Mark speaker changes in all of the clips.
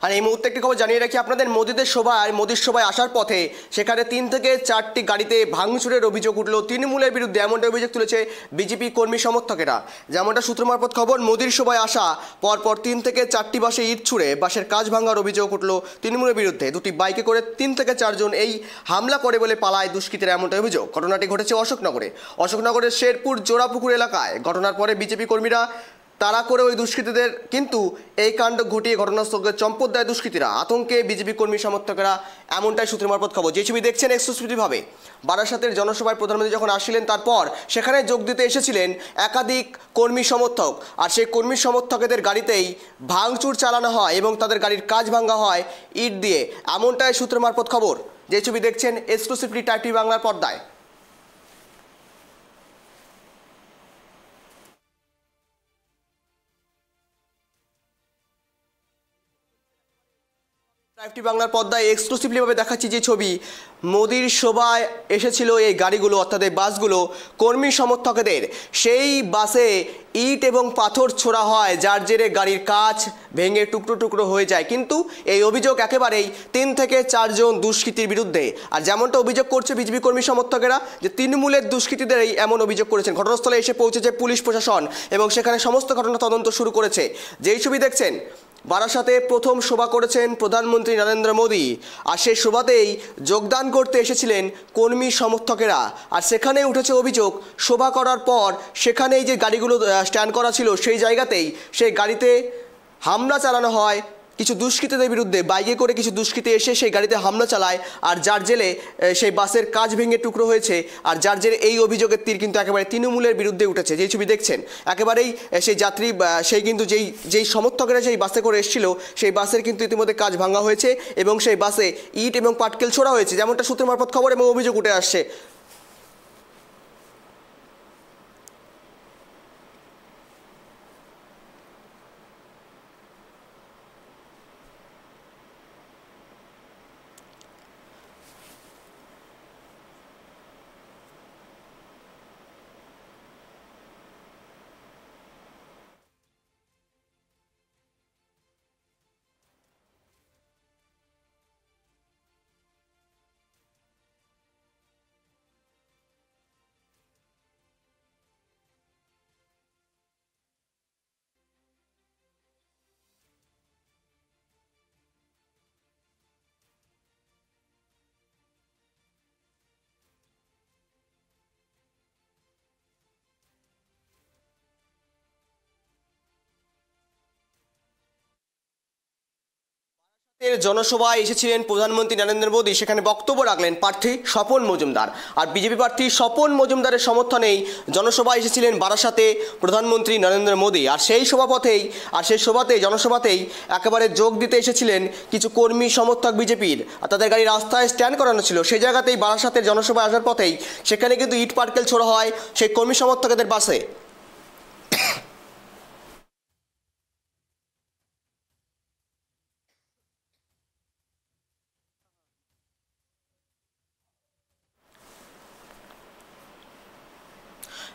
Speaker 1: আর এই মুহূর্তে একটি খবর জানিয়ে রাখি আপনাদের, মোদির সভায় আসার পথে সেখানে 3 থেকে 4টি গাড়িতে ভাঙচুরের অভিযোগ উঠল তৃণমূলের বিরুদ্ধে, এমনটা অভিযোগ তুলেছে বিজেপি কর্মী সমর্থকেরা। যেমনটা সূত্র মারফত খবর, মোদির সভায় আসা পরপর 3 থেকে 4টি বাসে ইট ছুড়ে বাসের কাজ ভাঙার অভিযোগ উঠল তৃণমূলের বিরুদ্ধে। 2টি বাইকে করে 3 থেকে 4 জন এই হামলা করে বলে পালায় দুষ্কৃতীরা, এমনটা অভিযোগ। ঘটনাটি ঘটেছে অশোকনগরের শেরপুর জোড়াপুকুর এলাকায়। ঘটনার পরে বিজেপি কর্মীরা তাড়া করে ওই দুষ্কৃতীদের, কিন্তু এই কাণ্ড ঘটিয়ে ঘটনাস্থলকে চম্পট দেয় দুষ্কৃতীরা। আতঙ্কে বিজেপি কর্মী সমর্থকেরা, এমনটাই সূত্রের মারফত খবর। যে ছবি দেখছেন এক্সক্লুসিভভাবে, বারাসাতের জনসভায় প্রধানমন্ত্রী যখন আসছিলেন তারপর সেখানে যোগ দিতে এসেছিলেন একাধিক কর্মী সমর্থক, আর সেই কর্মী সমর্থকদের গাড়িতেই ভাঙচুর চালানো হয় এবং তাদের গাড়ির কাজ ভাঙা হয় ইট দিয়ে, এমনটাই সূত্রের মারফত খবর। যে ছবি দেখছেন এক্সক্লুসিভলি টাইপ টিভি বাংলার পর্দায়। টাইপটি বাংলার পর্দায় এক্সক্লুসিভলিভাবে দেখাচ্ছি যে ছবি। মোদির সভায় এসেছিল এই গাড়িগুলো, অর্থাৎ এই বাসগুলো কর্মী সমর্থকদের। সেই বাসে ইট এবং পাথর ছোড়া হয়, যার জেরে গাড়ির কাচ ভেঙে টুকরো টুকরো হয়ে যায়। কিন্তু এই অভিযোগ একেবারেই 3 থেকে 4 জন দুষ্কৃতীর বিরুদ্ধে। আর যেমনটা অভিযোগ করছে বিজেপি কর্মী সমর্থকেরা, যে তৃণমূলের দুষ্কৃতীদেরই এমন অভিযোগ করেছেন। ঘটনাস্থলে এসে পৌঁছেছে পুলিশ প্রশাসন এবং সেখানে সমস্ত ঘটনা তদন্ত শুরু করেছে। যেই ছবি দেখছেন, বারাসাতে প্রথম সভা করেছেন প্রধানমন্ত্রী নরেন্দ্র মোদী, আর সেই সভাতেই যোগদান করতে এসেছিলেন কর্মী সমর্থকেরা। আর সেখানে উঠেছে অভিযোগ, সভা করার পর সেখানেই যে গাড়িগুলো স্ট্যান্ড করা ছিল সেই জায়গাতেই সেই গাড়িতে হামলা চালানো হয় কিছু দুষ্কৃতীদের বিরুদ্ধে। বাইকে করে কিছু দুষ্কৃতী এসে সেই গাড়িতে হামলা চালায়, আর যার জেলে সেই বাসের কাচ ভেঙে টুকরো হয়েছে। আর যার জেলে এই অভিযোগের তীর কিন্তু একেবারে তৃণমূলের বিরুদ্ধে উঠেছে। যেই ছবি দেখছেন, একেবারেই সেই যাত্রী, সেই কিন্তু যেই সমর্থকেরা সেই বাসে করে এসেছিল সেই বাসের কিন্তু ইতিমধ্যে কাচ ভাঙা হয়েছে এবং সেই বাসে ইট এবং পাটকেল ছোড়া হয়েছে, যেমনটা সূত্রের মারফত খবর এবং অভিযোগ উঠে আসছে। জনসভায় এসেছিলেন প্রধানমন্ত্রী নরেন্দ্র মোদী, সেখানে বক্তব্য রাখলেন প্রার্থী স্বপন মজুমদার। আর বিজেপি প্রার্থী স্বপন মজুমদারের সমর্থনেই জনসভায় এসেছিলেন বারাসাতে প্রধানমন্ত্রী নরেন্দ্র মোদী। আর সেই জনসভাতেই একেবারে যোগ দিতে এসেছিলেন কিছু কর্মী সমর্থক বিজেপির, আর তাদের গাড়ি রাস্তায় স্ট্যান্ড করানো ছিল। সেই জায়গাতেই বারাসাতের জনসভায় আসার পথেই সেখানে কিন্তু ইট পাটকেল ছোড়া হয় সেই কর্মী সমর্থকদের বাসে।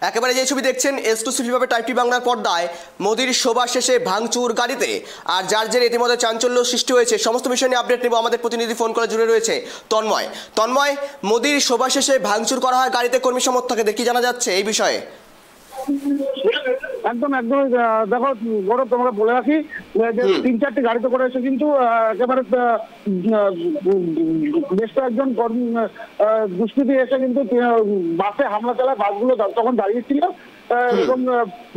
Speaker 1: একেবারে যে ছবি দেখছেন এক্সক্লুসিভভাবে টাইপ টিভি বাংলার পর্দায়, মোদির সভা শেষে ভাঙচুর গাড়িতে, আর যার জেরে ইতিমধ্যে চাঞ্চল্য সৃষ্টি হয়েছে। সমস্ত বিষয় নিয়ে আপডেট নেব, আমাদের প্রতিনিধি ফোন করে জুড়ে রয়েছে তন্ময়। মোদির সভা শেষে ভাঙচুর করা হয় গাড়িতে কর্মী সমর্থকদের, কি জানা যাচ্ছে এই বিষয়ে?
Speaker 2: একদম দেখো গৌরব, তোমাকে বলে রাখি যে 3-4টি গাড়িতে করে এসে কিন্তু একেবারে বেশ কয়েকজন দুষ্কৃতী এসে কিন্তু বাসে হামলা চালায়। বাসগুলো তখন দাঁড়িয়েছিল এবং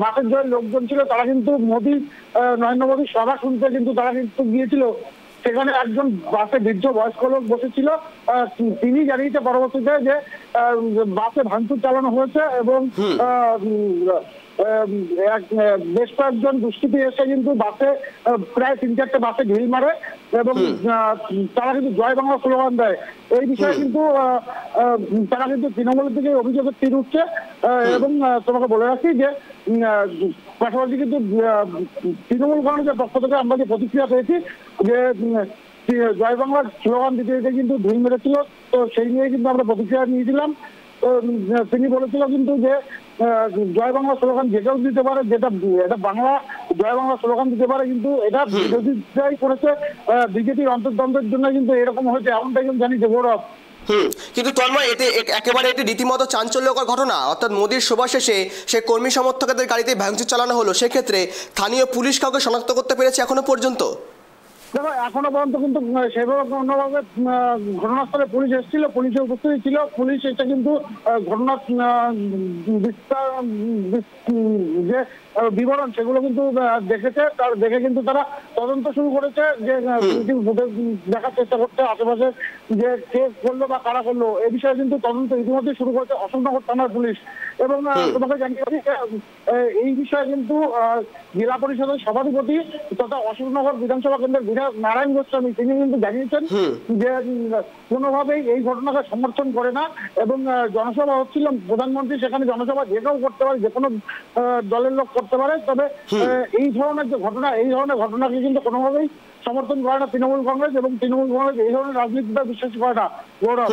Speaker 2: বাসের যে লোকজন ছিল তারা কিন্তু নরেন্দ্র মোদীর সভা শুনতে কিন্তু তারা কিন্তু গিয়েছিল। সেখানে একজন বাসে বৃদ্ধ বয়স্ক লোক বসেছিল, তিনি জানিয়েছে পরবর্তীতে যে বাসে ভাঙচুর চালানো হয়েছে এবং বেশ কয়েকজন দুষ্কৃতী এসে কিন্তু বাসে প্রায় 3-4টে বাসে ঢিল মারে এবং তারা কিন্তু জয় বাংলা স্লোগান দেয়। এই বিষয়ে কিন্তু তারা কিন্তু তৃণমূলের দিকে অভিযোগের তীর উঠছে। এবং তোমাকে বলে রাখি যে পাশাপাশি কিন্তু তৃণমূল কংগ্রেসের পক্ষ থেকে আমরা যে প্রতিক্রিয়া পেয়েছি যে জয় বাংলার স্লোগান দিতে দিতে কিন্তু ঢিল মেরেছিল, তো সেই নিয়ে কিন্তু আমরা প্রতিক্রিয়া নিয়েছিলাম। তো তিনি বলেছিল কিন্তু যে জয় বাংলা স্লোগান যে কেউ দিতে পারে, যেটা এটা বাংলা জয় বাংলা স্লোগান দিতে পারে, কিন্তু এটা বিরোধীরাই করেছে, বিজেপির অন্তর্দ্বন্দ্বের জন্য কিন্তু এরকম হয়েছে, এমনটাই কিন্তু জানিয়েছে গৌরব।
Speaker 1: কিন্তু তন্ময় একেবারে এটি রীতিমতো চাঞ্চল্যকর ঘটনা। অর্থাৎ মোদির সভা শেষে সে কর্মী সমর্থকদের গাড়িতে ভাঙচুর চালানো হলো, সেক্ষেত্রে স্থানীয় পুলিশ কাউকে শনাক্ত করতে পেরেছে এখনো পর্যন্ত?
Speaker 2: দেখো এখনো পর্যন্ত কিন্তু সেভাবে অন্যভাবে ঘটনাস্থলে পুলিশ এসেছিল, পুলিশের উপস্থিতি ছিল, পুলিশ এটা কিন্তু ঘটনার বিস্তার যে বিবরণ সেগুলো কিন্তু দেখেছে, তার দেখে কিন্তু তারা তদন্ত শুরু করেছে, যে দেখার চেষ্টা করছে আশেপাশে যে কে করলো বা কারা করলো এ বিষয়ে কিন্তু তদন্ত ইতিমধ্যে শুরু করেছে অশোকনগর থানার পুলিশ। এবং তোমাকে জানিয়ে রাখি এই বিষয়ে কিন্তু জেলা পরিষদের সভাধিপতি তথা অশোকনগর বিধানসভা কেন্দ্রের বিধায়ক নারায়ণ গোস্বামী তিনি কিন্তু জানিয়েছেন যে কোনোভাবেই এই ঘটনাকে সমর্থন করে না, এবং জনসভা হচ্ছিল প্রধানমন্ত্রী সেখানে জনসভা যে কেউ করতে পারে, যে কোনো দলের লোক করতে পারে, তবে এই ধরনের যে ঘটনা, এই ধরনের ঘটনাকে কিন্তু কোনোভাবেই সমর্থন করে না তৃণমূল কংগ্রেস, এবং তৃণমূল কংগ্রেস এই ধরনের রাজনীতিটা বিশ্বাস করে না। গৌরব,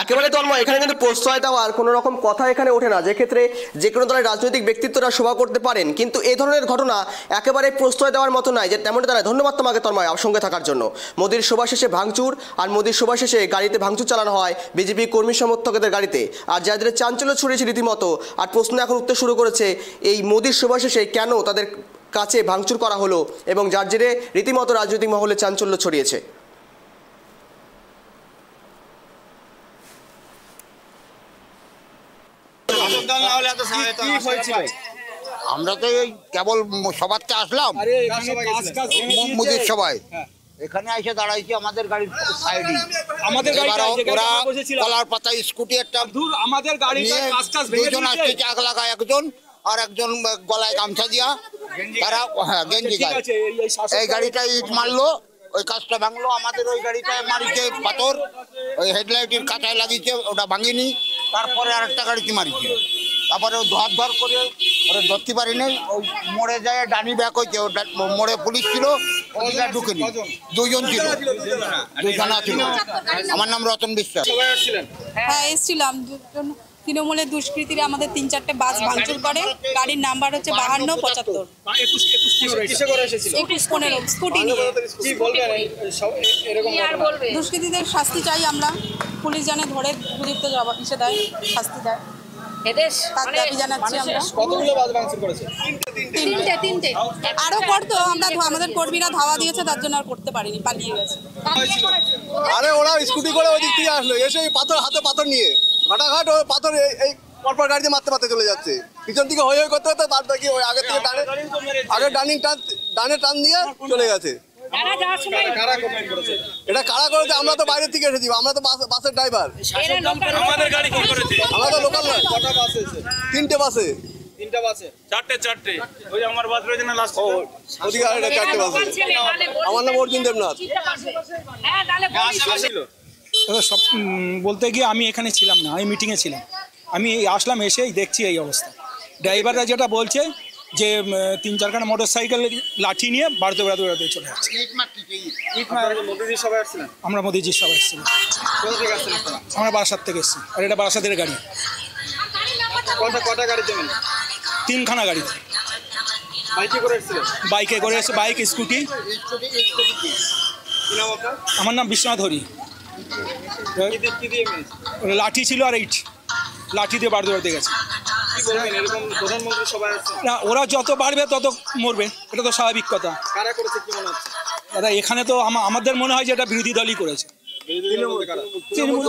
Speaker 1: একেবারে তন্ময়, এখানে কিন্তু প্রশ্রয় দেওয়ার কোনো রকম কথা এখানে ওঠে না, যে ক্ষেত্রে যে কোনো দলের রাজনৈতিক ব্যক্তিত্বরা সভা করতে পারেন, কিন্তু এই ধরনের ঘটনা একেবারে প্রশ্রয় দেওয়ার মতো নয়, যে তেমনটা দাঁড়ায়। ধন্যবাদ তোমাকে তন্ময় সঙ্গে থাকার জন্য। মোদির সভা শেষে ভাঙচুর, আর মোদির সভা শেষে গাড়িতে ভাঙচুর চালানো হয় বিজেপি কর্মী সমর্থকদের গাড়িতে, আর যাদের চাঞ্চল্য ছড়িয়েছে রীতিমতো। আর প্রশ্ন এখন উঠতে শুরু করেছে এই মোদির সভা শেষে কেন তাদের কাছে ভাঙচুর করা হলো, এবং যার জেরে রীতিমতো রাজনৈতিক মহলে চাঞ্চল্য ছড়িয়েছে।
Speaker 3: আমরা তো এই কেবল সভাতে আসলাম, মোদির সভায় এখানে এসে দাঁড়াইছি আমাদের গাড়ির সাইডে। ওরা কলার পাতা স্কুটি একটা
Speaker 4: আমাদের গাড়ি
Speaker 3: দুজন আসছে, চাক লাগা একজন, আর একজন গলায় গামছা দিয়া, তারা গেঞ্জি গায়ে এই গাড়িটা ইট মারলো, ওই কাজটা ভাঙলো। আমাদের ওই গাড়িটায় মারিছে পাথর, ওই হেডলাইটের কাঁচায় লাগিয়েছে, ওটা ভাঙিনি। তারপরে আরেকটা গাড়িতে মারিছে, তারপরে ধর করে ওরা ধরতে পারিনি, ওই মোড়ে যায় ডানি ব্যাক হয়েছে, মোড়ে পুলিশ ছিল, ওদিকে ঢুকেনি, দুজন ছিল, দুজনা ছিল। আমার নাম রতন বিশ্বাস।
Speaker 5: হ্যাঁ এসেছিলাম, তৃণমূলের দুষ্কৃতীরা আমাদের 3-4টে বাস ভাঙচুর করে, গাড়ির নাম্বার হচ্ছে 5275, 21-15 স্কুটি নিয়ে। দুষ্কৃতীদের শাস্তি চাই আমরা, পুলিশ জানে ধরে উপযুক্ত হিসেবে দেয়, শাস্তি দেয়, তার দাবি জানাচ্ছি আমরা। তিনটে আরো করতো, আমরা আমাদের কর্মীরা ধাওয়া দিয়েছে, তার জন্য আর করতে পারিনি, পালিয়ে গেছে।
Speaker 6: আরে ওরা স্কুটি করে ওই দিক থেকে আসলো, এসে পাথর হাতে পাথর নিয়ে ঘাটাঘাট ওই পাথর এই পরপর গাড়িতে মারতে চলে যাচ্ছে, পিছন থেকে হয়ে করতে হতে তার দেখি ওই আগে থেকে আগে ডানে টান দিয়ে চলে গেছে। এটা কারা করেছে? আমরা তো বাইরে থেকে এসেছি, আমরা তো বাসের ড্রাইভার, আমরা তো লোকাল নয়। 3টে বাসে,
Speaker 4: 4টে ওই আমার বাস রয়েছে না লাস্ট,
Speaker 6: ওদিকে আরেকটা 4টে বাসে। আমার নাম অর্জুন দেবনাথ।
Speaker 7: সব বলতে গিয়ে আমি এখানে ছিলাম না, আমি মিটিংয়ে ছিলাম, আমি আসলাম, এসেই দেখছি এই অবস্থা। ড্রাইভাররা যেটা বলছে যে 3-4খানা মোটর সাইকেল লাঠি নিয়ে বাড়তে চলে যাচ্ছে। আমরা মোদিজির সবাই এসেছিলাম, আমরা বারাসাত থেকে এসেছি, আর এটা বারাসাতের গাড়ি।
Speaker 4: কটা গাড়ি জমে?
Speaker 7: 3খানা গাড়ি, বাইকে করে এসে, বাইক স্কুটি। আমার নাম বিশ্বনাথ হরি। লাঠি ছিল আর ইট, লাঠি দিয়ে বাড়তে গেছে। না, ওরা যত বাড়বে তত মরবে, এটা তো স্বাভাবিক কথা। দাদা এখানে তো আমাদের মনে হয় যে এটা বিরোধী দলই করেছে। তৃণমূল